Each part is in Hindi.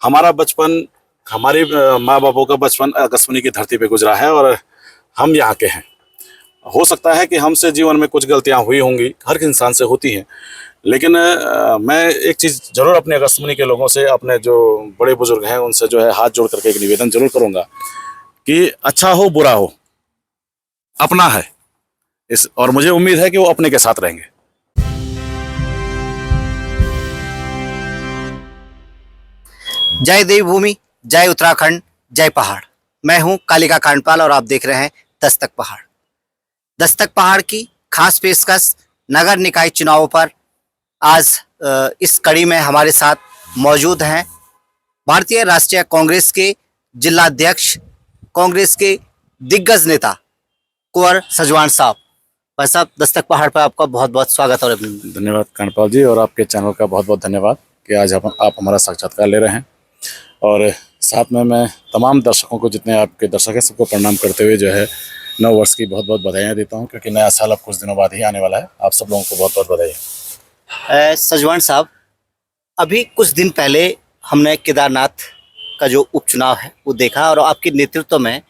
हमारा बचपन, हमारे माँ बापों का बचपन आकाशवाणी की धरती पे गुजरा है और हम यहाँ के हैं। हो सकता है कि हमसे जीवन में कुछ गलतियाँ हुई होंगी, हर इंसान से होती हैं, लेकिन मैं एक चीज़ जरूर अपने आकाशवाणी के लोगों से, अपने जो बड़े बुजुर्ग हैं उनसे जो है हाथ जोड़ करके एक निवेदन जरूर करूंगा कि अच्छा हो बुरा हो, अपना है इस, और मुझे उम्मीद है कि वो अपने के साथ रहेंगे। जय देवभूमि, जय उत्तराखंड, जय पहाड़। मैं हूं कालिका कांडपाल और आप देख रहे हैं दस्तक पहाड़। दस्तक पहाड़ की खास पेशकश नगर निकाय चुनावों पर। आज इस कड़ी में हमारे साथ मौजूद हैं भारतीय राष्ट्रीय कांग्रेस के जिलाध्यक्ष, कांग्रेस के दिग्गज नेता कुंवर सजवान साहब। भाई साहब, दस्तक पहाड़ पर आपका बहुत बहुत स्वागत और अभिनंदन। धन्यवाद कांडपाल जी, और आपके चैनल का बहुत बहुत धन्यवाद कि आज आप हमारा साक्षात्कार ले रहे हैं। और साथ में मैं तमाम दर्शकों को, जितने आपके दर्शक हैं, सबको प्रणाम करते हुए जो है नव वर्ष की बहुत बहुत बधाइयाँ देता हूँ, क्योंकि नया साल अब कुछ दिनों बाद ही आने वाला है। आप सब लोगों को बहुत बहुत बधाई। सजवान साहब, अभी कुछ दिन पहले हमने केदारनाथ का जो उपचुनाव है वो देखा और आपके नेतृत्व में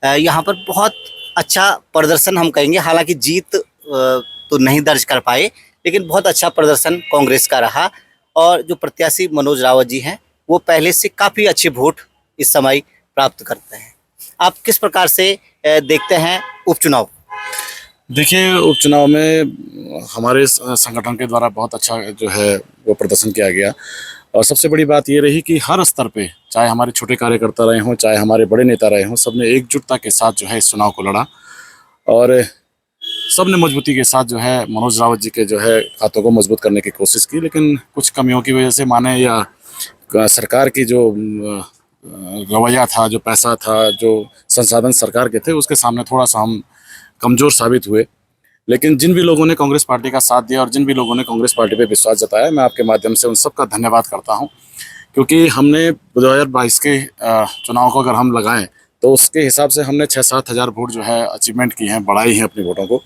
यहाँ पर बहुत अच्छा प्रदर्शन हम कहेंगे। हालांकि जीत तो नहीं दर्ज कर पाए, लेकिन बहुत अच्छा प्रदर्शन कांग्रेस का रहा और जो प्रत्याशी मनोज रावत जी हैं वो पहले से काफ़ी अच्छे वोट इस समय प्राप्त करते हैं। आप किस प्रकार से देखते हैं उपचुनाव? देखिए, उपचुनाव में हमारे संगठन के द्वारा बहुत अच्छा जो है वो प्रदर्शन किया गया, और सबसे बड़ी बात ये रही कि हर स्तर पे, चाहे हमारे छोटे कार्यकर्ता रहे हों, चाहे हमारे बड़े नेता रहे हों, सबने एकजुटता के साथ जो है इस चुनाव को लड़ा और सबने मजबूती के साथ जो है मनोज रावत जी के जो है खातों को मजबूत करने की कोशिश की। लेकिन कुछ कमियों की वजह से, माने या सरकार की जो रवैया था, जो पैसा था, जो संसाधन सरकार के थे, उसके सामने थोड़ा सा हम कमज़ोर साबित हुए। लेकिन जिन भी लोगों ने कांग्रेस पार्टी का साथ दिया और जिन भी लोगों ने कांग्रेस पार्टी पे विश्वास जताया, मैं आपके माध्यम से उन सबका धन्यवाद करता हूं, क्योंकि हमने 2022 के चुनाव को अगर हम लगाएं तो उसके हिसाब से हमने 6-7 हज़ार वोट जो है अचीवमेंट की हैं, बढ़ाई हैं अपने वोटों को।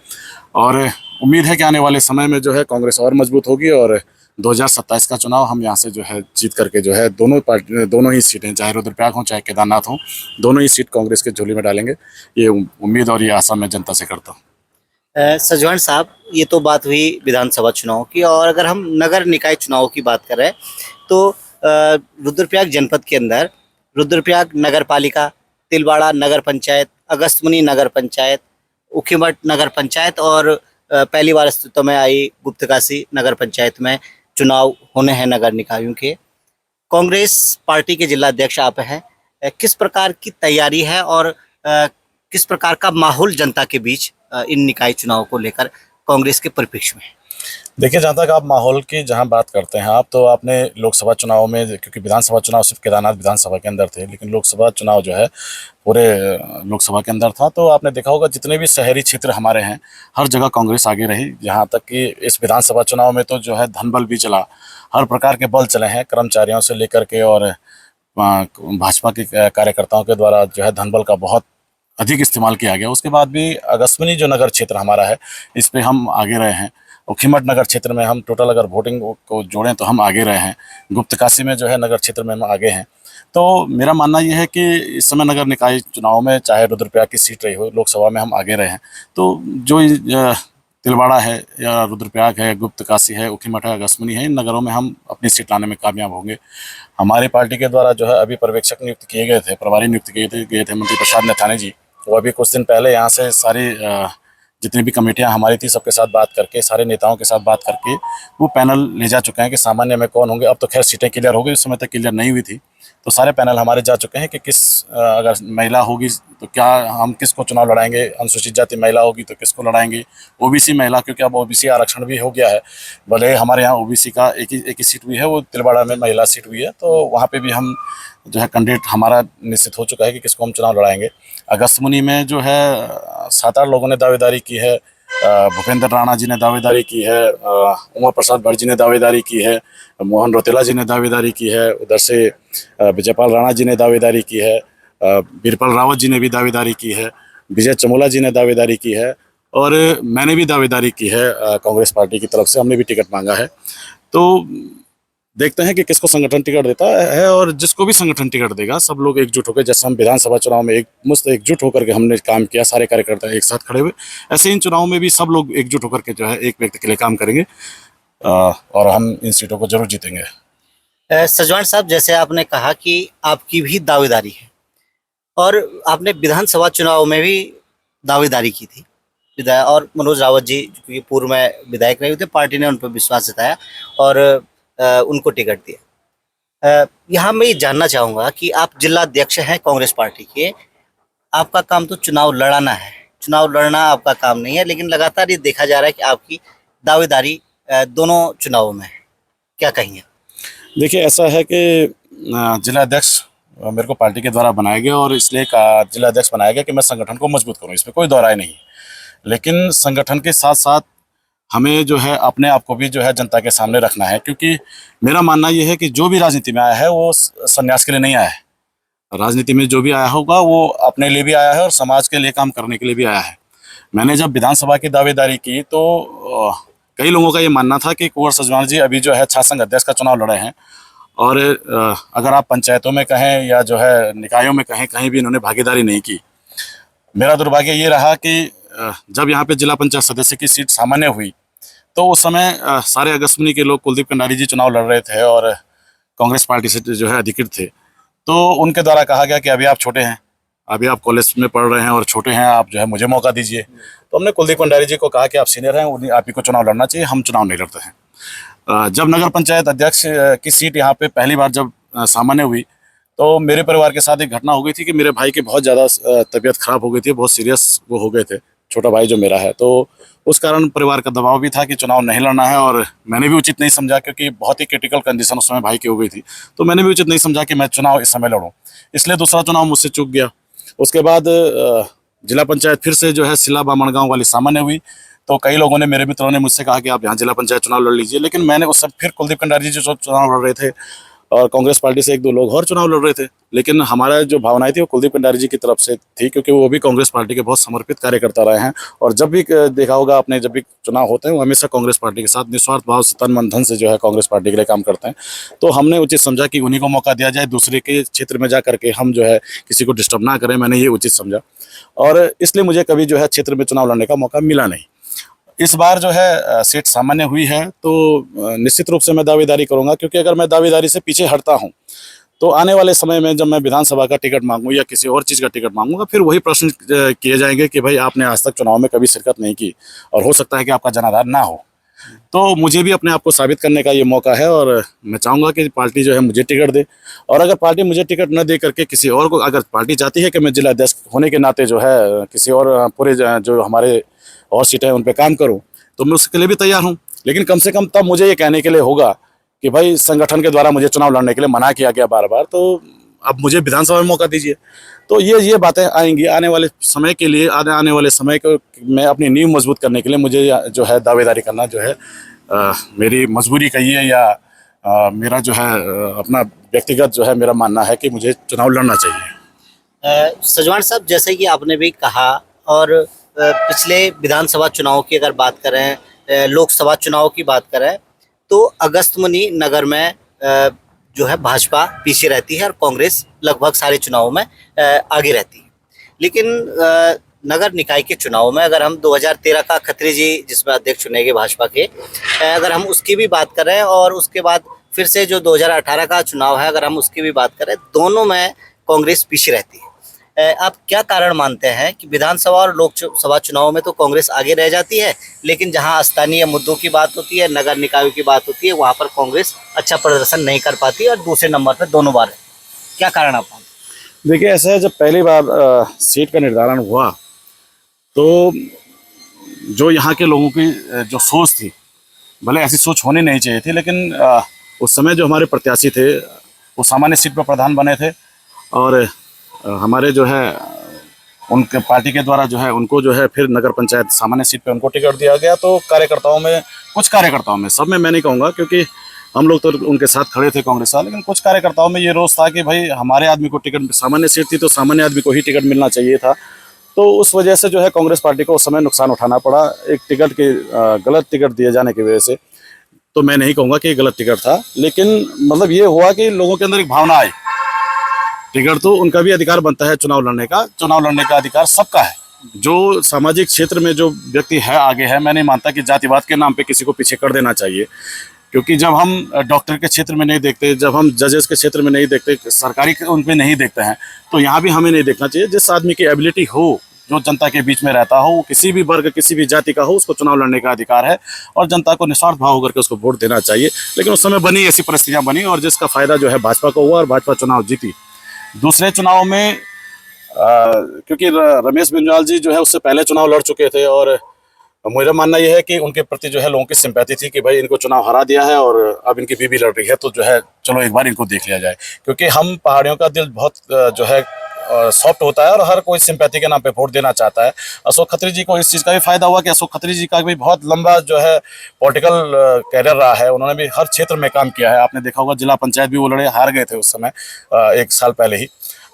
और उम्मीद है कि आने वाले समय में जो है कांग्रेस और मजबूत होगी और 2027 का चुनाव हम यहाँ से जो है जीत करके जो है दोनों ही सीटें, चाहे रुद्रप्रयाग हो चाहे केदारनाथ हो, दोनों ही सीट कांग्रेस के झोली में डालेंगे। ये उम्मीद और ये आशा मैं जनता से करता हूँ। सजवान साहब, ये तो बात हुई विधानसभा चुनाव की, और अगर हम नगर निकाय चुनाव की बात करें तो रुद्रप्रयाग जनपद के अंदर रुद्रप्रयाग नगर पालिका, तिलवाड़ा नगर पंचायत, अगस्त्यमुनि नगर पंचायत, उखीमठ नगर पंचायत और पहली बार अस्तित्व में आई गुप्तकाशी नगर पंचायत में चुनाव होने हैं नगर निकायों के। कांग्रेस पार्टी के जिलाध्यक्ष आप हैं, किस प्रकार की तैयारी है और किस प्रकार का माहौल जनता के बीच इन निकाय चुनाव को लेकर कांग्रेस के परिप्रेक्ष्य में? देखिए, जहाँ तक आप माहौल की जहाँ बात करते हैं आप, तो आपने लोकसभा चुनाव में, क्योंकि विधानसभा चुनाव सिर्फ केदारनाथ विधानसभा के अंदर थे, लेकिन लोकसभा चुनाव जो है पूरे लोकसभा के अंदर था, तो आपने देखा होगा जितने भी शहरी क्षेत्र हमारे हैं, हर जगह कांग्रेस आगे रही। यहाँ तक कि इस विधानसभा चुनाव में तो जो है धनबल भी चला, हर प्रकार के बल चले हैं, कर्मचारियों से लेकर के और भाजपा के कार्यकर्ताओं के द्वारा जो है धनबल का बहुत अधिक इस्तेमाल किया गया। उसके बाद भी अगस्त्यमुनि जो नगर क्षेत्र हमारा है, इस पर हम आगे रहे हैं। उखीमठ नगर क्षेत्र में हम टोटल अगर वोटिंग को जोड़ें तो हम आगे रहे हैं। गुप्तकाशी में जो है नगर क्षेत्र में हम आगे हैं। तो मेरा मानना ये है कि इस समय नगर निकाय चुनाव में, चाहे रुद्रप्रयाग की सीट रही हो, लोकसभा में हम आगे रहे हैं। तो जो तिलवाड़ा है या रुद्रप्रयाग है, गुप्तकाशी है, उखीमठ है, अगस्त्यमुनि है, इन नगरों में हम अपनी सीट लाने में कामयाब होंगे। हमारी पार्टी के द्वारा जो है अभी पर्यवेक्षक नियुक्त किए गए थे, प्रभारी नियुक्त किए गए थे मंत्री प्रसाद नथानी जी। वो अभी कुछ दिन पहले यहाँ से सारी जितनी भी कमेटियां हमारी थी सबके साथ बात करके, सारे नेताओं के साथ बात करके वो पैनल ले जा चुके हैं कि सामान्य में कौन होंगे। अब तो खैर सीटें क्लियर हो गई, उस समय तक क्लियर नहीं हुई थी, तो सारे पैनल हमारे जा चुके हैं कि किस अगर महिला होगी तो क्या हम किसको चुनाव लड़ाएंगे, अनुसूचित जाति महिला होगी तो किसको लड़ाएंगे, ओबीसी महिला, क्योंकि अब ओबीसी आरक्षण भी हो गया है। भले हमारे यहाँ ओबीसी का एक ही सीट हुई है, वो तिलवाड़ा में महिला सीट हुई है, तो वहाँ पे भी हम जो है कैंडिडेट हमारा निश्चित हो चुका है कि किसको हम चुनाव लड़ाएंगे। अगस्त्यमुनि में जो है 7-8 लोगों ने दावेदारी की है। भूपेंद्र राणा जी ने दावेदारी की है, उमा प्रसाद भट्ट जी ने दावेदारी की है, मोहन रौतेला जी ने दावेदारी की है, उधर से विजयपाल राणा जी ने दावेदारी की है, बीरबल रावत जी ने भी दावेदारी की है, विजय चमोला जी ने दावेदारी की है, और मैंने भी दावेदारी की है कांग्रेस पार्टी की तरफ से, हमने भी टिकट मांगा है। तो देखते हैं कि किसको संगठन टिकट देता है, और जिसको भी संगठन टिकट देगा सब लोग एकजुट होकर, जैसे हम विधानसभा चुनाव में एक मुस्त एकजुट होकर के हमने काम किया, सारे कार्यकर्ता एक साथ खड़े हुए, ऐसे इन चुनाव में भी सब लोग एकजुट होकर के जो है एक व्यक्ति के लिए काम करेंगे, और हम इन सीटों को जरूर जीतेंगे। सजवान साहब, जैसे आपने कहा कि आपकी भी दावेदारी है और आपने विधानसभा चुनाव में भी दावेदारी की थी, विधायक, और मनोज रावत जी क्योंकि पूर्व में विधायक रहे हुए थे, पार्टी ने उन पर विश्वास जताया और उनको टिकट दिया। यहाँ मैं ये जानना चाहूँगा कि आप जिला अध्यक्ष हैं कांग्रेस पार्टी के, आपका काम तो चुनाव लड़ाना है, चुनाव लड़ना आपका काम नहीं है, लेकिन लगातार ये देखा जा रहा है कि आपकी दावेदारी दोनों चुनावों में है, क्या कहेंगे? देखिए, ऐसा है कि जिला अध्यक्ष मेरे को पार्टी के द्वारा बनाया गया, और इसलिए जिला अध्यक्ष बनाया गया कि मैं संगठन को मजबूत करूं, इसमें कोई दो राय नहीं है। लेकिन संगठन के साथ साथ हमें जो है अपने आप को भी जो है जनता के सामने रखना है, क्योंकि मेरा मानना ये है कि जो भी राजनीति में आया है वो संन्यास के लिए नहीं आया है। राजनीति में जो भी आया होगा वो अपने लिए भी आया है और समाज के लिए काम करने के लिए भी आया है। मैंने जब विधानसभा की दावेदारी की तो कई लोगों का ये मानना था कि कुंवर सजवान जी अभी जो है छात्र संघ अध्यक्ष का चुनाव लड़े हैं, और अगर आप पंचायतों में कहें या जो है निकायों में कहें, कहीं भी इन्होंने भागीदारी नहीं की। मेरा दुर्भाग्य ये रहा कि जब यहाँ पे जिला पंचायत सदस्य की सीट सामान्य हुई तो उस समय सारे अगस्त्यमुनि के लोग कुलदीप कंडारी जी चुनाव लड़ रहे थे और कांग्रेस पार्टी से जो है अधिकृत थे, तो उनके द्वारा कहा गया कि अभी आप छोटे हैं, अभी आप कॉलेज में पढ़ रहे हैं और छोटे हैं, आप जो है मुझे मौका दीजिए। तो हमने कुलदीप कंडारी जी को कहा कि आप सीनियर हैं, उन्हीं आप ही को चुनाव लड़ना चाहिए, हम चुनाव नहीं लड़ते हैं। जब नगर पंचायत अध्यक्ष की सीट यहाँ पे पहली बार जब सामान्य हुई तो मेरे परिवार के साथ एक घटना हो गई थी कि मेरे भाई की बहुत ज़्यादा तबीयत खराब हो गई थी, बहुत सीरियस वो हो गए थे, छोटा भाई जो मेरा है। तो उस कारण परिवार का दबाव भी था कि चुनाव नहीं लड़ना है, और मैंने भी उचित नहीं समझा क्योंकि बहुत ही क्रिटिकल कंडीशन उस समय भाई की हो गई थी, तो मैंने भी उचित नहीं समझा कि मैं चुनाव इस समय लड़ूँ, इसलिए दूसरा चुनाव मुझसे चूक गया। उसके बाद जिला पंचायत फिर से जो है सिला बामणगांव वाली सामान्य हुई, तो कई लोगों ने, मेरे मित्रों ने मुझसे कहा कि आप यहाँ जिला पंचायत चुनाव लड़ लीजिए, लेकिन मैंने उस सब फिर कुलदीप कंडारी जी जो चुनाव लड़ रहे थे और कांग्रेस पार्टी से एक दो लोग और चुनाव लड़ रहे थे, लेकिन हमारा जो भावनाएं थी वो कुलदीप कंडारी जी की तरफ से थी, क्योंकि वो भी कांग्रेस पार्टी के बहुत समर्पित कार्यकर्ता रहे हैं, और जब भी देखा होगा आपने, जब भी चुनाव होते हैं वो हमेशा कांग्रेस पार्टी के साथ निस्वार्थ भाव से तन मन धन से जो है कांग्रेस पार्टी के लिए काम करते हैं। तो हमने उचित समझा कि उन्हीं को मौका दिया जाए, दूसरे के क्षेत्र में जा करके हम जो है किसी को डिस्टर्ब ना करें, मैंने ये उचित समझा, और इसलिए मुझे कभी जो है क्षेत्र में चुनाव लड़ने का मौका मिला नहीं। इस बार जो है सीट सामान्य हुई है तो निश्चित रूप से मैं दावेदारी करूंगा, क्योंकि अगर मैं दावेदारी से पीछे हटता हूं तो आने वाले समय में जब मैं विधानसभा का टिकट मांगूं या किसी और चीज़ का टिकट मांगूंगा, फिर वही प्रश्न किए जाएंगे कि भाई आपने आज तक चुनाव में कभी शिरकत नहीं की और हो सकता है कि आपका जनाधार ना हो। तो मुझे भी अपने आप को साबित करने का ये मौका है, और मैं चाहूँगा कि पार्टी जो है मुझे टिकट दे, और अगर पार्टी मुझे टिकट न दे करके किसी और को, अगर पार्टी चाहती है कि मैं जिला अध्यक्ष होने के नाते जो है किसी और पूरे जो हमारे और सीटें हैं उन पर काम करूँ, तो मैं उसके लिए भी तैयार हूँ। लेकिन कम से कम तब मुझे ये कहने के लिए होगा कि भाई संगठन के द्वारा मुझे चुनाव लड़ने के लिए मना किया गया बार बार, तो अब मुझे विधानसभा में मौका दीजिए। तो ये बातें आएंगी आने वाले समय के लिए, आने वाले समय को मैं अपनी नींव मजबूत करने के लिए मुझे जो है दावेदारी करना जो है मेरी मजबूरी कहिए या मेरा जो है अपना व्यक्तिगत जो है मेरा मानना है कि मुझे चुनाव लड़ना चाहिए। सजवान साहब, जैसे कि आपने भी कहा, और पिछले विधानसभा चुनाव की अगर बात करें, लोकसभा चुनाव की बात करें, तो अगस्त्यमुनि नगर में जो है भाजपा पीछे रहती है और कांग्रेस लगभग सारे चुनावों में आगे रहती है। लेकिन नगर निकाय के चुनाव में अगर हम 2013 का खत्री जी जिसमें अध्यक्ष चुने गए भाजपा के, अगर हम उसकी भी बात करें, और उसके बाद फिर से जो 2018 का चुनाव है अगर हम उसकी भी बात करें, दोनों में कांग्रेस पीछे रहती है। आप क्या कारण मानते हैं कि विधानसभा और लोकसभा चुनाव में तो कांग्रेस आगे रह जाती है, लेकिन जहां स्थानीय मुद्दों की बात होती है, नगर निकायों की बात होती है, वहां पर कांग्रेस अच्छा प्रदर्शन नहीं कर पाती और दूसरे नंबर पर दोनों बार है? क्या कारण आप मानते हैं? देखिए, ऐसा है, जब पहली बार सीट का निर्धारण हुआ तो जो यहाँ के लोगों की जो सोच थी, भले ऐसी सोच होनी नहीं चाहिए थी, लेकिन उस समय जो हमारे प्रत्याशी थे वो सामान्य सीट पर प्रधान बने थे, और हमारे जो है उनके पार्टी के द्वारा जो है उनको जो है फिर नगर पंचायत सामान्य सीट पे उनको टिकट दिया गया। तो कार्यकर्ताओं में, कुछ कार्यकर्ताओं में, सब में मैं नहीं कहूँगा क्योंकि हम लोग तो उनके साथ खड़े थे कांग्रेस वाले, लेकिन कुछ कार्यकर्ताओं में ये रोष था कि भाई हमारे आदमी को टिकट, सामान्य सीट थी तो सामान्य आदमी को ही टिकट मिलना चाहिए था। तो उस वजह से जो है कांग्रेस पार्टी को उस समय नुकसान उठाना पड़ा, एक टिकट के गलत टिकट दिए जाने की वजह से। तो मैं नहीं कहूँगा कि ये गलत टिकट था, लेकिन मतलब ये हुआ कि लोगों के अंदर एक भावना आई। टिकट तो उनका भी अधिकार बनता है चुनाव लड़ने का अधिकार सबका है। जो सामाजिक क्षेत्र में जो व्यक्ति है आगे है, मैं नहीं मानता कि जातिवाद के नाम पे किसी को पीछे कर देना चाहिए, क्योंकि जब हम डॉक्टर के क्षेत्र में नहीं देखते, जब हम जजेस के क्षेत्र में नहीं देखते, सरकारी उन पे नहीं देखते हैं, तो यहाँ भी हमें नहीं देखना चाहिए। जिस आदमी की एबिलिटी हो, जो जनता के बीच में रहता हो, वो किसी भी वर्ग किसी भी जाति का हो, उसको चुनाव लड़ने का अधिकार है और जनता को निस्वार्थ भाव होकर के उसको वोट देना चाहिए। लेकिन उस समय बनी ऐसी परिस्थितियाँ बनी और जिसका फायदा जो है भाजपा को हुआ और भाजपा चुनाव जीती। दूसरे चुनाव में क्योंकि रमेश बिंजवाल जी जो है उससे पहले चुनाव लड़ चुके थे और मेरा मानना यह है कि उनके प्रति जो है लोगों की सिंपैथी थी कि भाई इनको चुनाव हरा दिया है और अब इनकी बीबी लड़ रही है, तो जो है चलो एक बार इनको देख लिया जाए। क्योंकि हम पहाड़ियों का दिल बहुत जो है सॉफ्ट होता है और हर कोई सिंपैथी के नाम पे वोट देना चाहता है। अशोक खत्री जी को इस चीज़ का भी फायदा हुआ कि अशोक खत्री जी का भी बहुत लंबा जो है पॉलिटिकल कैरियर रहा है। उन्होंने भी हर क्षेत्र में काम किया है। आपने देखा होगा जिला पंचायत भी वो लड़े, हार गए थे उस समय 1 साल पहले ही।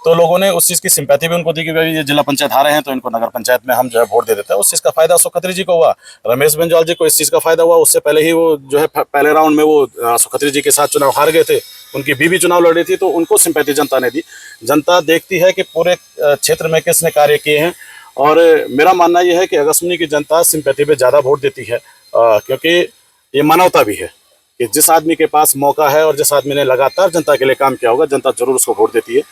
तो लोगों ने उस चीज़ की सिंपैथी भी उनको दी कि भाई ये जिला पंचायत हारे हैं तो इनको नगर पंचायत में हम जो है वोट दे देते हैं। उस चीज़ का फायदा अशोक खत्री जी को हुआ। रमेश बिंजवाल जी को इस चीज़ का फायदा हुआ, उससे पहले ही वो जो है पहले राउंड में वो अशोक खत्री जी के साथ चुनाव हार गए थे, उनकी बीवी चुनाव लड़ रही थी, तो उनको सिंपैथी जनता ने दी। जनता देखती है कि पूरे क्षेत्र में किसने कार्य किए हैं और मेरा मानना यह है कि अगस्मुनी की जनता सिंपैथी पे ज़्यादा वोट देती है, क्योंकि ये मानवता भी है कि जिस आदमी के पास मौका है और जिस आदमी ने लगातार जनता के लिए काम किया होगा, जनता जरूर उसको वोट देती है।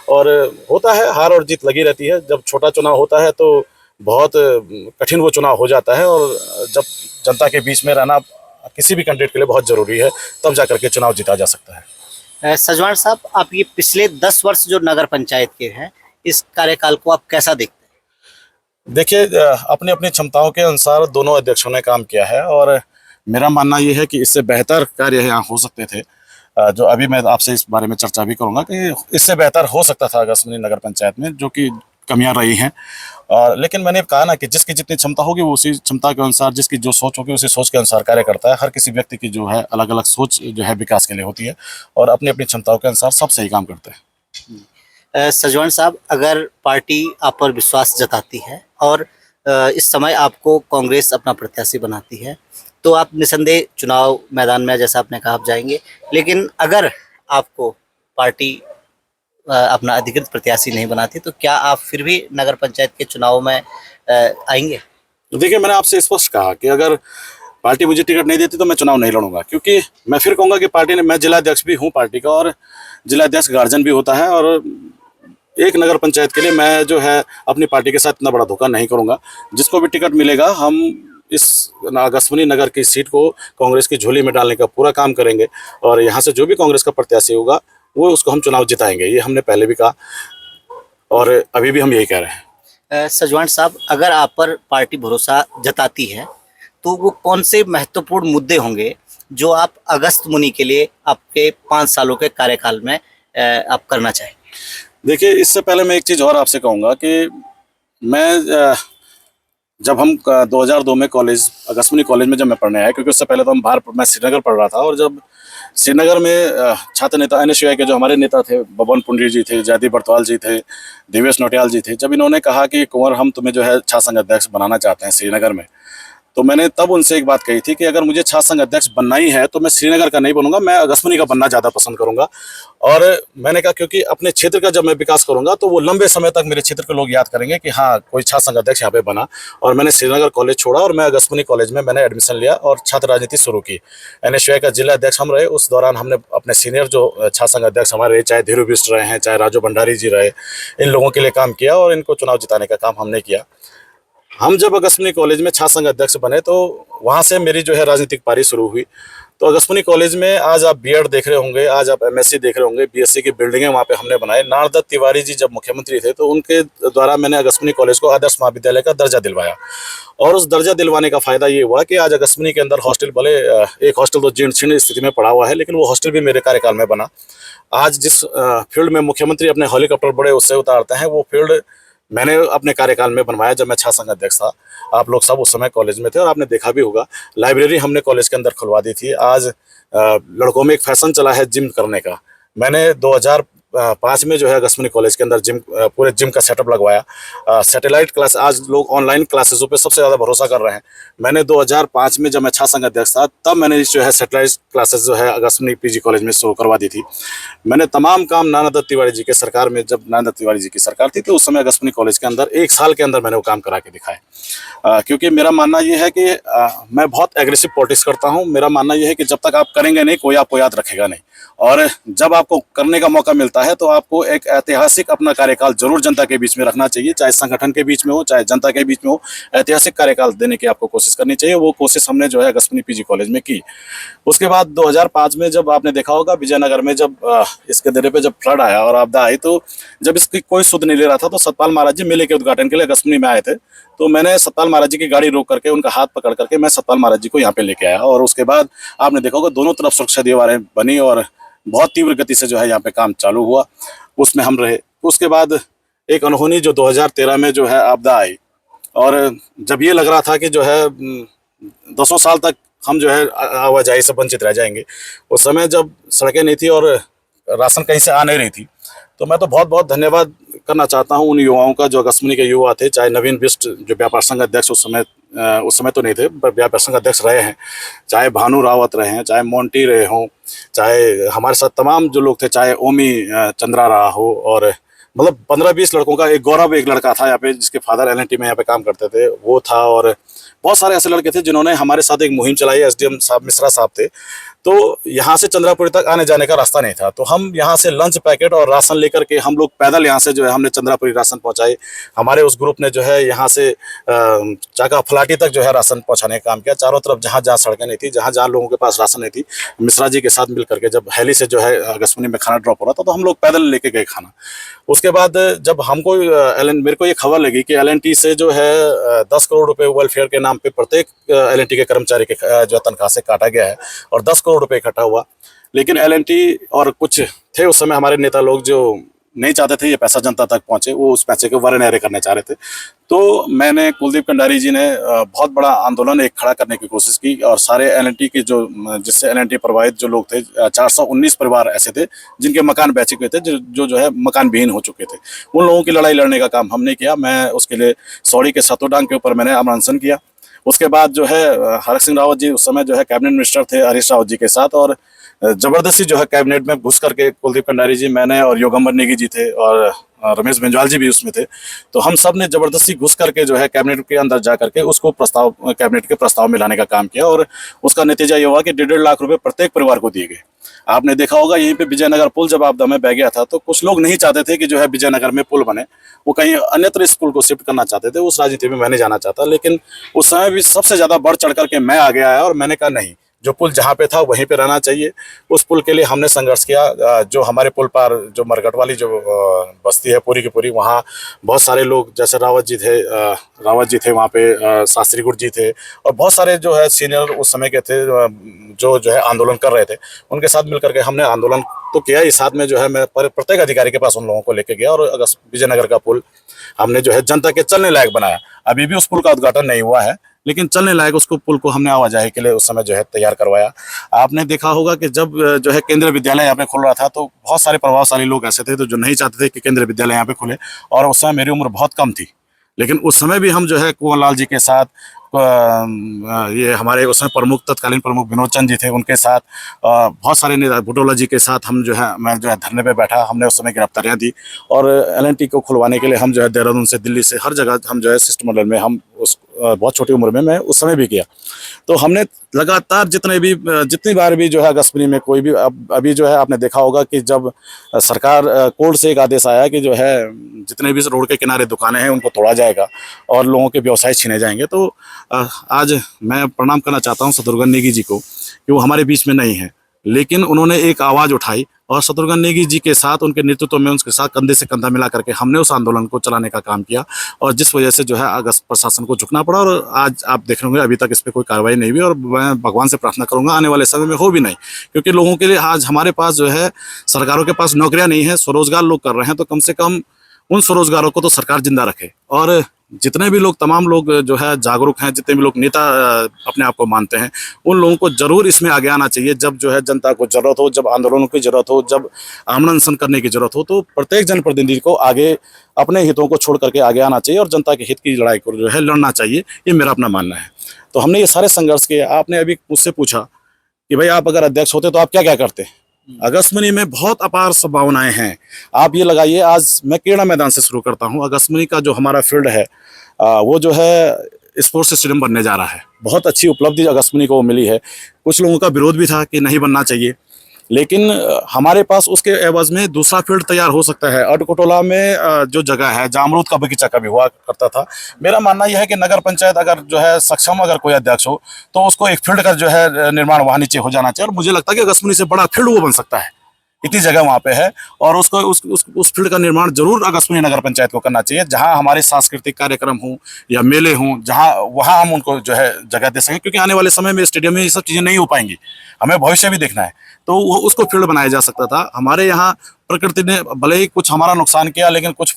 और होता है हार और जीत लगी रहती है। जब छोटा चुनाव होता है तो बहुत कठिन वो चुनाव हो जाता है और जब जनता के बीच में रहना किसी भी कैंडिडेट के लिए बहुत ज़रूरी है, तब जाकर के चुनाव जीता जा सकता है। सजवान साहब, आप ये पिछले 10 वर्ष जो नगर पंचायत के हैं, इस कार्यकाल को आप कैसा देखते हैं? देखिए, अपनी अपनी क्षमताओं के अनुसार दोनों अध्यक्षों ने काम किया है और मेरा मानना ये है कि इससे बेहतर कार्य यहाँ हो सकते थे। जो अभी मैं आपसे इस बारे में चर्चा भी करूँगा कि इससे बेहतर हो सकता था अगस्मुनी नगर पंचायत में, जो कि कमियां रही हैं। और लेकिन मैंने कहा ना कि जिसकी जितनी क्षमता होगी वो उसी क्षमता के अनुसार, जिसकी जो सोच होगी उसी सोच के अनुसार कार्य करता है। हर किसी व्यक्ति की जो है अलग अलग सोच जो है विकास के लिए होती है और अपनी अपनी क्षमताओं के अनुसार सब सही काम करते हैं। सजवान साहब, अगर पार्टी आप पर विश्वास जताती है और इस समय आपको कांग्रेस अपना प्रत्याशी बनाती है, तो आप निसंदेह चुनाव मैदान में, जैसा आपने कहा, आप जाएंगे। लेकिन अगर आपको पार्टी अपना अधिकृत प्रत्याशी नहीं बनाती, तो क्या आप फिर भी नगर पंचायत के चुनाव में आएंगे? तो देखिए, मैंने आपसे स्पष्ट कहा कि अगर पार्टी मुझे टिकट नहीं देती तो मैं चुनाव नहीं लड़ूंगा, क्योंकि मैं फिर कहूँगा कि पार्टी ने, मैं जिलाध्यक्ष भी हूँ पार्टी का और जिलाध्यक्ष गार्जियन भी होता है और एक नगर पंचायत के लिए मैं जो है अपनी पार्टी के साथ इतना बड़ा धोखा नहीं करूँगा। जिसको भी टिकट मिलेगा हम इस अगस्मुनी नगर की सीट को कांग्रेस की झोली में डालने का पूरा काम करेंगे और यहाँ से जो भी कांग्रेस का प्रत्याशी होगा वो उसको हम चुनाव जिताएंगे। ये हमने पहले भी कहा और अभी भी हम यही कह रहे हैं। सजवान साहब, अगर आप पर पार्टी भरोसा जताती है तो वो कौन से महत्वपूर्ण मुद्दे होंगे जो आप अगस्त मुनि के लिए आपके 5 सालों के कार्यकाल में आप करना चाहेंगे? देखिए, इससे पहले मैं एक चीज़ और आपसे कहूँगा कि मैं जब हम 2002 में कॉलेज, अगस्मुनी कॉलेज में जब मैं पढ़ने आया, क्योंकि उससे पहले तो मैं श्रीनगर पढ़ रहा था, और जब श्रीनगर में छात्र नेता NSUI के जो हमारे नेता थे, बबन पुंडरी जी थे, जयदीप बर्तवाल जी थे, देवेश नौटियाल जी थे, जब इन्होंने कहा कि कुंवर हम तुम्हें जो है छात्र संघ अध्यक्ष बनाना चाहते हैं श्रीनगर में, तो मैंने तब उनसे एक बात कही थी कि अगर मुझे छात्र संघ अध्यक्ष बनना ही है तो मैं श्रीनगर का नहीं बनूंगा, मैं अगस्मुनी का बनना ज़्यादा पसंद करूंगा। और मैंने कहा क्योंकि अपने क्षेत्र का जब मैं विकास करूंगा तो वो लंबे समय तक मेरे क्षेत्र के लोग याद करेंगे कि हाँ, कोई छात्र संघ अध्यक्ष यहाँ पे बना। और मैंने श्रीनगर कॉलेज छोड़ा और मैं अगस्मुनी कॉलेज में मैंने एडमिशन लिया और छात्र राजनीति शुरू की। NSUI का जिला अध्यक्ष हम रहे। उस दौरान हमने अपने सीनियर जो छात्र संघ अध्यक्ष हमारे, चाहे धीरू बिष्ट रहे हैं, चाहे राजू भंडारी जी रहे, इन लोगों के लिए काम किया और इनको चुनाव जिताने का काम हमने किया। हम जब अगस्मुनी कॉलेज में छात्र संघ अध्यक्ष बने तो वहाँ से मेरी जो है राजनीतिक पारी शुरू हुई। तो अगस्मुनी कॉलेज में आज आप B.Ed देख रहे होंगे, आज आप MSc देख रहे होंगे, BSc की बिल्डिंगें वहाँ पे हमने बनाए। नारदत्त तिवारी जी जब मुख्यमंत्री थे तो उनके द्वारा मैंने अगस्मुनी कॉलेज को आदर्श महाविद्यालय का दर्जा दिलवाया और उस दर्जा दिलवाने का फ़ायदा ये हुआ कि आज अगस्मुनी के अंदर हॉस्टल, भले एक हॉस्टल तो जीर्ण शीर्ण स्थिति में पड़ा हुआ है, लेकिन वो हॉस्टल भी मेरे कार्यकाल में बना। आज जिस फील्ड में मुख्यमंत्री अपने हेलीकॉप्टर बड़े उससे उतारते हैं, वो फील्ड मैंने अपने कार्यकाल में बनवाया जब मैं छात्र संघ अध्यक्ष था। आप लोग सब उस समय कॉलेज में थे और आपने देखा भी होगा, लाइब्रेरी हमने कॉलेज के अंदर खुलवा दी थी। आज लड़कों में एक फैशन चला है जिम करने का। मैंने 2005 में जो है अगस्त्यमुनि कॉलेज के अंदर पूरे जिम का सेटअप लगवाया। सैटेलाइट क्लास, आज लोग ऑनलाइन क्लासेसों पे सबसे ज़्यादा भरोसा कर रहे हैं। मैंने 2005 में जब मैं छात्र संघ अध्यक्ष था, तब मैंने जो है सैटेलाइट क्लासेस जो है अगस्त्यमुनि पीजी कॉलेज में शुरू करवा दी थी। मैंने तमाम काम नाना दत्त तिवारी जी के सरकार में, जब नाना दत्त तिवारी जी की सरकार थी, तो उस समय अगस्त्यमुनि कॉलेज के अंदर 1 साल के अंदर मैंने वो काम करा के दिखाए। क्योंकि मेरा मानना ये है कि मैं बहुत एग्रेसिव पॉलिटिक्स करता हूँ। मेरा मानना ये है कि जब तक आप करेंगे नहीं, कोई आपको याद रखेगा नहीं, और जब आपको करने का मौका मिलता है तो आपको एक ऐतिहासिक अपना कार्यकाल जरूर जनता के बीच में रखना चाहिए, चाहे संगठन के बीच में हो, चाहे जनता के बीच में हो। ऐतिहासिक कार्यकाल देने की आपको कोशिश करनी चाहिए। वो कोशिश हमने जो है अगस्त्यमुनि पीजी कॉलेज में की। उसके बाद 2005 में जब आपने देखा होगा विजयनगर में जब इसके दर्रे पे जब फ्लड आया और आपदा आई, तो जब इसकी कोई सुध नहीं ले रहा था, तो सतपाल महाराज जी मेले के उद्घाटन के लिए अगस्त्यमुनि में आए थे। तो मैंने सतपाल महाराज जी की गाड़ी रोक करके उनका हाथ पकड़ करके मैं सतपाल महाराज जी को यहाँ पे लेके आया, और उसके बाद आपने देखा होगा दोनों तरफ सुरक्षा दीवारें बनी और बहुत तीव्र गति से जो है यहाँ पे काम चालू हुआ। उसमें हम रहे। उसके बाद एक अनहोनी जो 2013 में जो है आपदा आई, और जब ये लग रहा था कि जो है 10 साल तक हम जो है आवाजाही से वंचित रह जाएंगे, उस समय जब सड़कें नहीं थी और राशन कहीं से आ नहीं रही थी, तो मैं तो बहुत बहुत धन्यवाद करना चाहता हूं उन युवाओं का जो अगस्त्यमुनि के युवा थे, चाहे नवीन बिष्ट जो व्यापार संघ अध्यक्ष उस समय तो नहीं थे, पर व्यापार संघ अध्यक्ष रहे हैं, चाहे भानु रावत रहे हैं, चाहे मोंटी रहे हों, चाहे हमारे साथ तमाम जो लोग थे, चाहे ओमी चंद्रा रहा हो, और मतलब 15-20 लड़कों का एक गौरव, एक लड़का था यहाँ पे जिसके फादर एलएनटी में यहाँ पे काम करते थे, वो था। और बहुत सारे ऐसे लड़के थे जिन्होंने हमारे साथ एक मुहिम चलाई। एसडीएम साहब, मिश्रा साहब थे। तो यहाँ से चंद्रापुरी तक आने जाने का रास्ता नहीं था, तो हम यहाँ से लंच पैकेट और राशन लेकर के हम लोग पैदल यहाँ से जो है हमने चंद्रापुरी राशन पहुँचाए। हमारे उस ग्रुप ने जो है यहाँ से चाका फलाटी तक जो है राशन पहुँचाने का काम किया। चारों तरफ जहाँ जहाँ सड़कें नहीं थी, जहाँ जहाँ लोगों के पास राशन नहीं थी, मिश्रा जी के साथ मिल करके जब हेली से जो है अगस्त्यमुनि में खाना ड्रॉप हो रहा था, तो हम लोग पैदल लेके गए खाना। उसके बाद जब हमको मेरे को ये खबर लगी कि एलएनटी से जो है 10 करोड़ रुपए वेलफेयर के नाम पे प्रत्येक एलएनटी के कर्मचारी के जो तनख्वाह से काटा गया है, और 10 करोड़ रुपए इकट्ठा हुआ। लेकिन एलएनटी और कुछ थे उस समय हमारे नेता लोग जो नहीं चाहते थे ये पैसा जनता तक पहुंचे, वो उस पैसे को वरे करना चाह रहे थे। तो मैंने, कुलदीप कंडारी जी ने बहुत बड़ा आंदोलन एक खड़ा करने की कोशिश की, और सारे एलएनटी के जिससे एलएनटी प्रभावित जो लोग थे, 419 परिवार ऐसे थे जिनके मकान बेच चुके थे, जो है मकान विहीन हो चुके थे। उन लोगों की लड़ाई लड़ने का काम हमने किया। मैं उसके लिए सौड़ी के सतोडांग के ऊपर मैंने अमर अनशन किया। उसके बाद जो है हरक सिंह रावत जी उस समय जो है कैबिनेट मिनिस्टर थे हरीश रावत जी के साथ, और जबरदस्ती जो है कैबिनेट में घुस करके कुलदीप कंडारी जी, मैंने, और योगम्बर नेगी जी थे, और रमेश बेंजवाल जी भी उसमें थे। तो हम सब ने जबरदस्ती घुस करके जो है कैबिनेट के अंदर जा करके उसको कैबिनेट के प्रस्ताव में लाने का काम किया, और उसका नतीजा ये हुआ कि 1.5 लाख रुपए प्रत्येक परिवार को दिए गए। आपने देखा होगा यहीं पे विजयनगर पुल जब आपदा में बह गया था, तो कुछ लोग नहीं चाहते थे कि जो है विजयनगर में पुल बने, वो कहीं अन्यत्र इस पुल को शिफ्ट करना चाहते थे। उस राजनीति में मैं नहीं जाना चाहता, लेकिन उस समय भी सबसे ज्यादा बढ़ चढ़ करके मैं आगे आया, और मैंने कहा नहीं, जो पुल जहाँ पे था वहीं पे रहना चाहिए। उस पुल के लिए हमने संघर्ष किया। जो हमारे पुल पार जो मरघट वाली जो बस्ती है पूरी की पूरी, वहाँ बहुत सारे लोग, जैसे रावत जी थे वहाँ पे, शास्त्री गुट जी थे, और बहुत सारे जो है सीनियर उस समय के थे जो है आंदोलन कर रहे थे। उनके साथ मिलकर के हमने आंदोलन तो किया ही, साथ में जो है मैं प्रत्येक अधिकारी के पास उन लोगों को लेके गया, और विजयनगर का पुल हमने जो है जनता के चलने लायक बनाया। अभी भी उस पुल का उद्घाटन नहीं हुआ है, लेकिन चलने लायक उसको पुल को हमने आवाजाही के लिए उस समय जो है तैयार करवाया। आपने देखा होगा कि जब जो है केंद्रीय विद्यालय यहाँ पे खुल रहा था, तो बहुत सारे प्रभावशाली लोग ऐसे थे तो जो नहीं चाहते थे कि केंद्रीय विद्यालय यहाँ पे खुले, और उस समय मेरी उम्र बहुत कम थी, लेकिन उस समय भी हम जो है कुंवर लाल जी के साथ, ये हमारे उस समय प्रमुख, तत्कालीन प्रमुख विनोद चंद जी थे, उनके साथ, बहुत सारे नेता, बुटोला जी के साथ हम जो है, मैं जो है धरने पे बैठा। हमने उस समय गिरफ्तारियां दी, और एलएनटी को खुलवाने के लिए हम जो है देहरादून से, दिल्ली से, हर जगह हम जो है शिष्टमंडल में, हम उस बहुत छोटी उम्र में मैं उस समय भी किया। तो हमने लगातार जितनी बार भी जो है अगस्त्यमुनि में कोई भी, अभी जो है आपने देखा होगा कि जब सरकार कोर्ट से एक आदेश आया कि जो है जितने भी रोड के किनारे दुकानें हैं उनको तोड़ा जाएगा और लोगों के व्यवसाय छीने जाएंगे, तो आज मैं प्रणाम करना चाहता हूं शत्रुघ्न नेगी जी को कि वो हमारे बीच में नहीं है, लेकिन उन्होंने एक आवाज़ उठाई, और शत्रुघ्न नेगी जी के साथ, उनके नेतृत्व में, उनके साथ कंधे से कंधा मिला करके हमने उस आंदोलन को चलाने का काम किया, और जिस वजह से जो है अगस्त प्रशासन को झुकना पड़ा। और आज आप देख रहे होंगे अभी तक इस पर कोई कार्रवाई नहीं हुई, और मैं भगवान से प्रार्थना करूंगा आने वाले समय में हो भी नहीं, क्योंकि लोगों के लिए आज हमारे पास जो है, सरकारों के पास नौकरियां नहीं है, स्वरोजगार लोग कर रहे हैं, तो कम से कम उन स्वरोजगारों को तो सरकार जिंदा रखे। और जितने भी लोग, तमाम लोग जो है जागरूक हैं, जितने भी लोग नेता अपने आप को मानते हैं, उन लोगों को जरूर इसमें आगे आना चाहिए। जब जो है जनता को जरूरत हो, जब आंदोलनों की जरूरत हो, जब आमरण अनशन करने की जरूरत हो, तो प्रत्येक जनप्रतिनिधि को आगे अपने हितों को छोड़ करके आगे आना चाहिए और जनता के हित की लड़ाई को जो है लड़ना चाहिए। ये मेरा अपना मानना है। तो हमने ये सारे संघर्ष किए। आपने अभी मुझसे पूछा कि भाई आप अगर अध्यक्ष होते तो आप क्या क्या करते। अगस्त्यमुनि में बहुत अपार संभावनाएं हैं। आप ये लगाइए, आज मैं क्रीड़ा मैदान से शुरू करता हूँ। अगस्त्यमुनि का जो हमारा फील्ड है, वो जो है स्पोर्ट्स स्टेडियम बनने जा रहा है। बहुत अच्छी उपलब्धि अगस्त्यमुनि को मिली है। कुछ लोगों का विरोध भी था कि नहीं बनना चाहिए, लेकिन हमारे पास उसके एवज में दूसरा फील्ड तैयार हो सकता है। अडकोटोला में जो जगह है जहाँ अमरूद का बगीचा कभी हुआ करता था, मेरा मानना यह है कि नगर पंचायत अगर जो है सक्षम, अगर कोई अध्यक्ष हो, तो उसको एक फील्ड का जो है निर्माण वहाँ नीचे हो जाना चाहिए। और मुझे लगता है कि अगस्त्यमुनि से बड़ा फील्ड वो बन सकता है, इतनी जगह वहाँ पे है। और उसको उस फील्ड का निर्माण जरूर अगस्त्यमुनि नगर पंचायत को करना चाहिए, जहाँ हमारे सांस्कृतिक कार्यक्रम हों या मेले हों, जहाँ वहाँ हम उनको जो है जगह दे सकें। क्योंकि आने वाले समय में स्टेडियम में ये सब चीज़ें नहीं हो पाएंगी, हमें भविष्य भी देखना है। तो वो उसको फील्ड बनाया जा सकता था। हमारे यहाँ प्रकृति ने भले ही कुछ हमारा नुकसान किया, लेकिन कुछ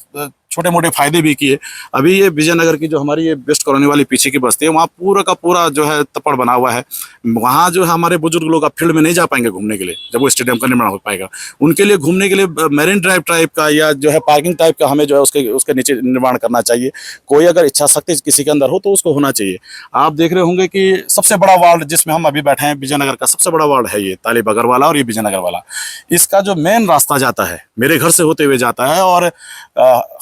छोटे मोटे फायदे भी किए। अभी ये विजयनगर की जो हमारी ये बेस्ट कॉलोनी वाली पीछे की बस्ती है, वहाँ पूरा का पूरा जो है तपड़ बना हुआ है। वहाँ जो है हमारे बुजुर्ग लोग अब फील्ड में नहीं जा पाएंगे घूमने के लिए, जब वो स्टेडियम का निर्माण हो पाएगा। उनके लिए घूमने के लिए मेरीन ड्राइव टाइप का या जो है पार्किंग टाइप का हमें जो है उसके नीचे निर्माण करना चाहिए। कोई अगर इच्छा शक्ति किसी के अंदर हो तो उसको होना चाहिए। आप देख रहे होंगे कि सबसे बड़ा वार्ड जिसमें हम अभी बैठे हैं, विजयनगर का सबसे बड़ा वार्ड है ये ताली बगर वाला, और ये विजयनगर वाला। इसका जो मेन रास्ता जाता है, मेरे घर से होते हुए जाता है, और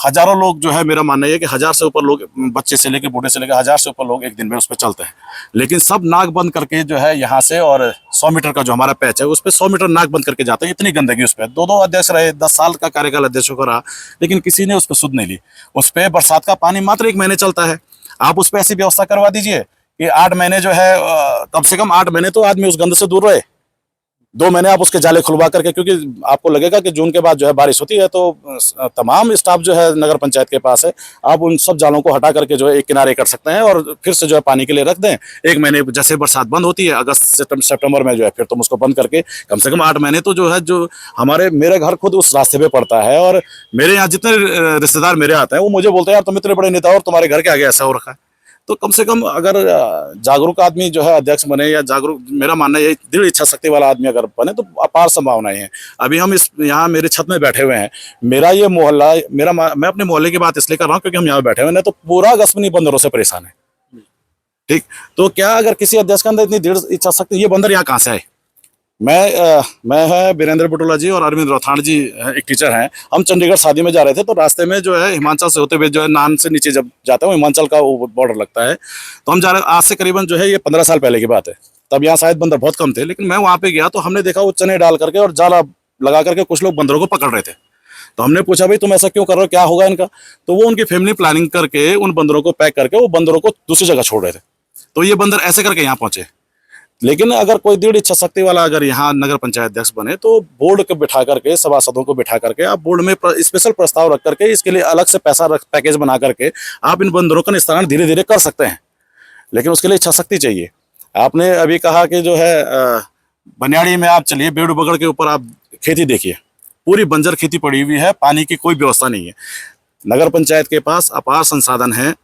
हजारों लोग जो है, मेरा मानना है कि 1000 से ऊपर लोग, बच्चे से लेकर बूढ़े से लेकर 1000 से ऊपर लोग एक दिन में उस पर चलते हैं। लेकिन सब नाक बंद करके जो है यहाँ से, और 100 मीटर का जो हमारा पैच है उस पर 100 मीटर नाक बंद करके जाते हैं। इतनी गंदगी उस पर। दो अध्यक्ष रहे, 10 साल का कार्यकाल अध्यक्षों का रहा, लेकिन किसी ने उस पर सुध नहीं ली। उस पर बरसात का पानी मात्र 1 महीने चलता है। आप उस पर ऐसी व्यवस्था करवा दीजिए कि 8 महीने जो है, कम से कम 8 महीने तो आदमी उस गंद से दूर रहे। 2 महीने आप उसके जाले खुलवा करके, क्योंकि आपको लगेगा कि जून के बाद जो है बारिश होती है, तो तमाम स्टाफ जो है नगर पंचायत के पास है, आप उन सब जालों को हटा करके जो है एक किनारे कर सकते हैं और फिर से जो है पानी के लिए रख दें। 1 महीने जैसे बरसात बंद होती है अगस्त सितंबर में जो है, फिर तुम उसको बंद करके कम से कम 8 महीने तो जो है, जो मेरे घर खुद उस रास्ते पे पड़ता है, और मेरे यहाँ जितने रिश्तेदार मेरे आते हैं वो मुझे बोलते हैं यार तुम इतने बड़े नेता और तुम्हारे घर के आगे ऐसा हो रखा है। तो कम से कम अगर जागरूक आदमी जो है अध्यक्ष बने, या जागरूक, मेरा मानना है दृढ़ इच्छा शक्ति वाला आदमी अगर बने, तो अपार संभावनाएं हैं। अभी हम इस यहाँ मेरे छत में बैठे हुए हैं। मेरा ये मोहल्ला, मैं अपने मोहल्ले की बात इसलिए कर रहा हूँ क्योंकि हम यहाँ बैठे हुए हैं, तो पूरा अगस्त्यमुनि बंदरों से परेशान है। ठीक, तो क्या अगर किसी अध्यक्ष के अंदर इतनी दृढ़ इच्छा शक्ति, ये बंदर यहाँ कहाँ से आए। मैं है वीरेंद्र बुटोला जी और अरविंद रौथाण जी एक टीचर हैं। हम चंडीगढ़ शादी में जा रहे थे, तो रास्ते में जो है हिमाचल से होते हुए जो है नान से नीचे जब जाते हैं, हिमाचल का वो बॉर्डर लगता है। तो हम जा रहे, आज से करीबन जो है ये 15 साल पहले की बात है। तब यहाँ शायद बंदर बहुत कम थे, लेकिन मैं वहाँ पे गया तो हमने देखा वो चने डाल करके और जाला लगा करके कुछ लोग बंदरों को पकड़ रहे थे। तो हमने पूछा भाई तुम ऐसा क्यों कर रहे हो, क्या होगा इनका। तो वो उनकी फैमिली प्लानिंग करके उन बंदरों को पैक करके वो बंदरों को दूसरी जगह छोड़ रहे थे। तो ये बंदर ऐसे करके यहाँ पहुंचे। लेकिन अगर कोई दृढ़ इच्छा शक्ति वाला अगर यहाँ नगर पंचायत अध्यक्ष बने, तो बोर्ड को बिठा करके, सभासदों को बिठा करके, आप बोर्ड में स्पेशल प्रस्ताव रख करके, इसके लिए अलग से पैकेज बना करके आप इन बंदरों का निस्तारण धीरे धीरे कर सकते हैं। लेकिन उसके लिए इच्छा शक्ति चाहिए। आपने अभी कहा कि जो है बनियाड़ी में आप चलिए, बेड़ बगड़ के ऊपर आप खेती देखिए, पूरी बंजर खेती पड़ी हुई है, पानी की कोई व्यवस्था नहीं है। नगर पंचायत के पास अपार संसाधन है,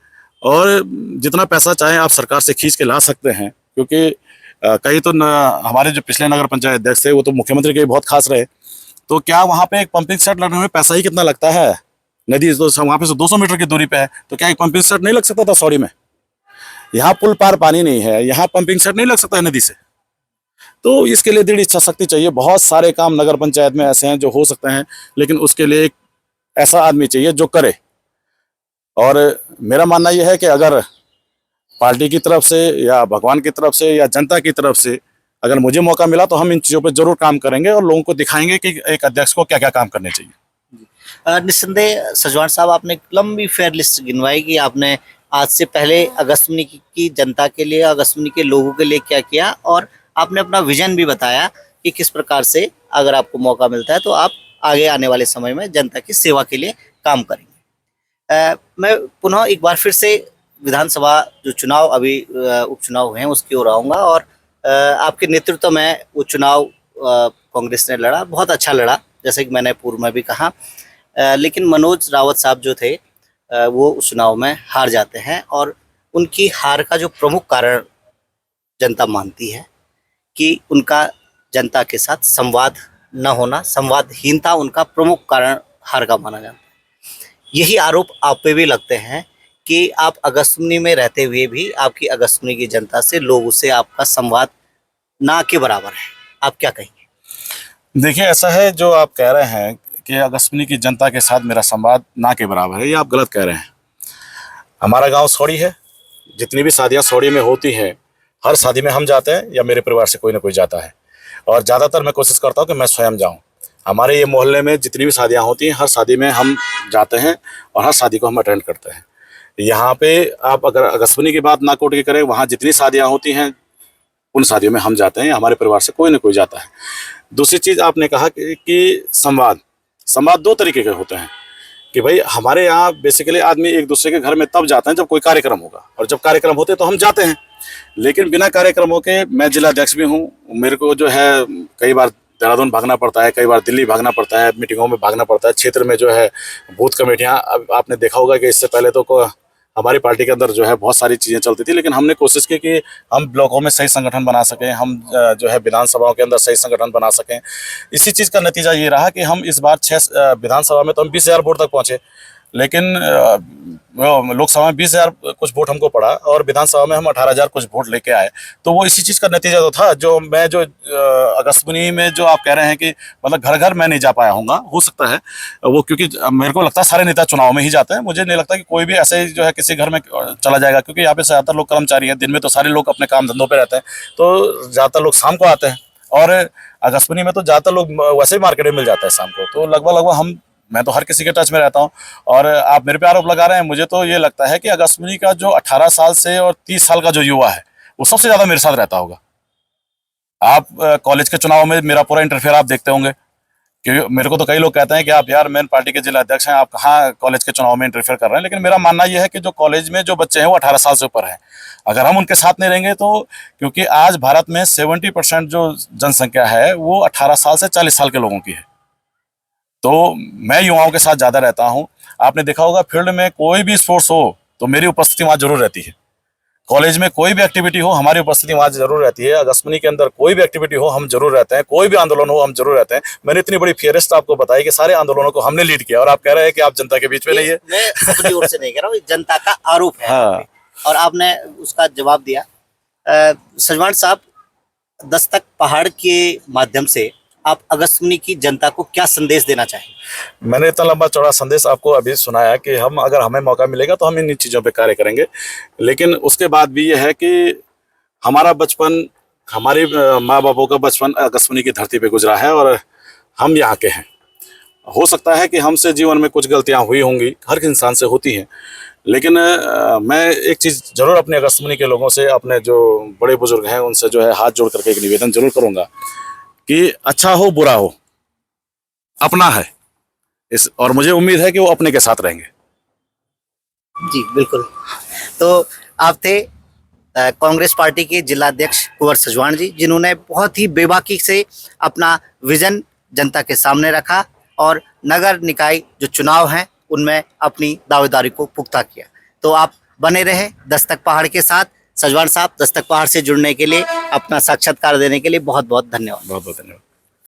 और जितना पैसा चाहे आप सरकार से खींच के ला सकते हैं। क्योंकि कई तो हमारे जो पिछले नगर पंचायत अध्यक्ष थे वो तो मुख्यमंत्री के बहुत खास रहे। तो क्या वहाँ पे एक पंपिंग सेट लगने में पैसा ही कितना लगता है। नदी तो वहाँ पे से 200 मीटर की दूरी पे है, तो क्या एक पंपिंग सेट नहीं लग सकता था सौरी में। यहाँ पुल पार पानी नहीं है, यहाँ पंपिंग सेट नहीं लग सकता है नदी से। तो इसके लिए दृढ़ इच्छा शक्ति चाहिए। बहुत सारे काम नगर पंचायत में ऐसे हैं जो हो सकते हैं, लेकिन उसके लिए एक ऐसा आदमी चाहिए जो करे। और मेरा मानना यह है कि अगर पार्टी की तरफ से या भगवान की तरफ से या जनता की तरफ से अगर मुझे मौका मिला, तो हम इन चीज़ों पर जरूर काम करेंगे और लोगों को दिखाएंगे कि एक अध्यक्ष को क्या क्या काम करने चाहिए। निस्संदेह सजवान साहब, आपने एक लंबी फेयर लिस्ट गिनवाई कि आपने आज से पहले अगस्त्यमुनि की जनता के लिए, अगस्त्यमुनि के लोगों के लिए क्या किया, और आपने अपना विजन भी बताया कि किस प्रकार से अगर आपको मौका मिलता है तो आप आगे आने वाले समय में जनता की सेवा के लिए काम करेंगे। मैं पुनः एक बार फिर से विधानसभा जो चुनाव अभी उपचुनाव हुए हैं उसकी ओर आऊँगा, और आपके नेतृत्व में वो चुनाव कांग्रेस ने लड़ा, बहुत अच्छा लड़ा, जैसे कि मैंने पूर्व में भी कहा। लेकिन मनोज रावत साहब जो थे वो उस चुनाव में हार जाते हैं और उनकी हार का जो प्रमुख कारण जनता मानती है कि उनका जनता के साथ संवाद न होना, संवादहीनता उनका प्रमुख कारण हार का माना जाता है। यही आरोप आप पे भी लगते हैं कि आप अगस्त्यमुनि में रहते हुए भी आपकी अगस्त्यमुनि की जनता से लोगों से आपका संवाद ना के बराबर है। आप क्या कहेंगे? देखिए, ऐसा है जो आप कह रहे हैं कि अगस्त्यमुनि की जनता के साथ मेरा संवाद ना के बराबर है, ये आप गलत कह रहे हैं। हमारा गांव सौड़ी है, जितनी भी शादियां सौड़ी में होती हैं, हर शादी में हम जाते हैं या मेरे परिवार से कोई ना कोई जाता है, और ज़्यादातर मैं कोशिश करता हूं कि मैं स्वयं जाऊं। हमारे ये मोहल्ले में जितनी भी शादियां होती हैं, हर शादी में हम जाते हैं और हर शादी को हम अटेंड करते हैं। यहाँ पे आप अगर अगस्त्यमुनि की बात ना कोट के करें, वहाँ जितनी शादियाँ होती हैं उन शादियों में हम जाते हैं, हमारे परिवार से कोई ना कोई जाता है। दूसरी चीज़ आपने कहा कि संवाद संवाद दो तरीके के होते हैं कि भाई हमारे यहाँ बेसिकली आदमी एक दूसरे के घर में तब जाते हैं जब कोई कार्यक्रम होगा, और जब कार्यक्रम होते हैं तो हम जाते हैं। लेकिन बिना कार्यक्रमों के, मैं जिला अध्यक्ष भी हूँ, मेरे को जो है कई बार देहरादून भागना पड़ता है, कई बार दिल्ली भागना पड़ता है, मीटिंगों में भागना पड़ता है। क्षेत्र में जो है बूथ कमेटियाँ, अब आपने देखा होगा कि इससे पहले तो हमारी पार्टी के अंदर जो है बहुत सारी चीज़ें चलती थी, लेकिन हमने कोशिश की कि हम ब्लॉकों में सही संगठन बना सकें, हम जो है विधानसभाओं के अंदर सही संगठन बना सकें। इसी चीज़ का नतीजा ये रहा कि हम इस बार 6 विधानसभा में तो हम 20,000 वोट तक पहुँचे, लेकिन लोकसभा में 20,000 कुछ वोट हमको पड़ा और विधानसभा में हम 18,000 कुछ वोट लेके आए। तो वो इसी चीज़ का नतीजा तो था। जो मैं जो अगस्त्यमुनि में जो आप कह रहे हैं कि मतलब घर घर मैं नहीं जा पाया हूँगा, हो सकता है वो, क्योंकि मेरे को लगता है सारे नेता चुनाव में ही जाते हैं। मुझे नहीं लगता कि कोई भी ऐसे जो है किसी घर में चला जाएगा, क्योंकि यहाँ पे ज़्यादातर लोग कर्मचारी हैं। दिन में तो सारे लोग अपने काम धंधों पर रहते हैं, तो ज़्यादातर लोग शाम को आते हैं, और अगस्त्यमुनि में तो ज़्यादातर लोग वैसे ही मार्केट में मिल जाता है शाम को। तो लगभग मैं तो हर किसी के टच में रहता हूं। और आप मेरे पे आरोप लगा रहे हैं, मुझे तो ये लगता है कि अगस्त्यमुनि का जो 18 साल से और 30 साल का जो युवा है वो सबसे ज़्यादा मेरे साथ रहता होगा। आप कॉलेज के चुनाव में मेरा पूरा इंटरफेयर आप देखते होंगे, क्योंकि मेरे को तो कई लोग कहते हैं कि आप यार मेन पार्टी के जिला अध्यक्ष हैं, आप कहाँ कॉलेज के चुनाव में इंटरफेयर कर रहे हैं। लेकिन मेरा मानना यह है कि जो कॉलेज में जो बच्चे हैं वो 18 साल से ऊपर हैं, अगर हम उनके साथ नहीं रहेंगे तो, क्योंकि आज भारत में 70% जो जनसंख्या है वो 18 साल से 40 साल के लोगों की है। तो मैं युवाओं के साथ ज़्यादा रहता हूं। आपने देखा होगा फील्ड में कोई भी स्पोर्ट्स हो तो मेरी उपस्थिति वहाँ जरूर रहती है। कॉलेज में कोई भी एक्टिविटी हो, हमारी उपस्थिति वहाँ जरूर रहती है। अगस्त्यमुनि के अंदर कोई भी एक्टिविटी हो, हम जरूर रहते हैं। कोई भी आंदोलन हो, हम जरूर रहते हैं। मैंने इतनी बड़ी फियरेस्ट आपको बताई कि सारे आंदोलनों को हमने लीड किया, और आप कह रहे हैं कि आप जनता के बीच में नहीं है। मैं अपनी ओर से नहीं कह रहा हूँ, जनता का आरोप है। हाँ। और आपने उसका जवाब दिया। सजवान साहब, दस्तक पहाड़ के माध्यम से आप अगस्त्यमुनि की जनता को क्या संदेश देना चाहेंगे? मैंने इतना लंबा चौड़ा संदेश आपको अभी सुनाया कि हम, अगर हमें मौका मिलेगा तो हम इन चीज़ों पे कार्य करेंगे। लेकिन उसके बाद भी यह है कि हमारा बचपन, हमारे माँ बापों का बचपन अगस्त्यमुनि की धरती पे गुजरा है और हम यहाँ के हैं। हो सकता है कि हमसे जीवन में कुछ गलतियाँ हुई होंगी, हर इंसान से होती हैं, लेकिन मैं एक चीज़ जरूर अपने अगस्त्यमुनि के लोगों से, अपने जो बड़े बुजुर्ग हैं उनसे जो है हाथ जोड़ करके एक निवेदन जरूर करूँगा कि अच्छा हो बुरा हो, अपना है इस, और मुझे उम्मीद है कि वो अपने के साथ रहेंगे। जी बिल्कुल। तो आप थे कांग्रेस पार्टी के जिला अध्यक्ष कुंवर सजवान जी, जिन्होंने बहुत ही बेबाकी से अपना विजन जनता के सामने रखा और नगर निकाय जो चुनाव हैं उनमें अपनी दावेदारी को पुख्ता किया। तो आप बने रहे दस्तक पहाड़ के साथ। सजवान साहब, दस्तक पहाड़ से जुड़ने के लिए, अपना साक्षात्कार देने के लिए बहुत बहुत धन्यवाद। बहुत बहुत धन्यवाद।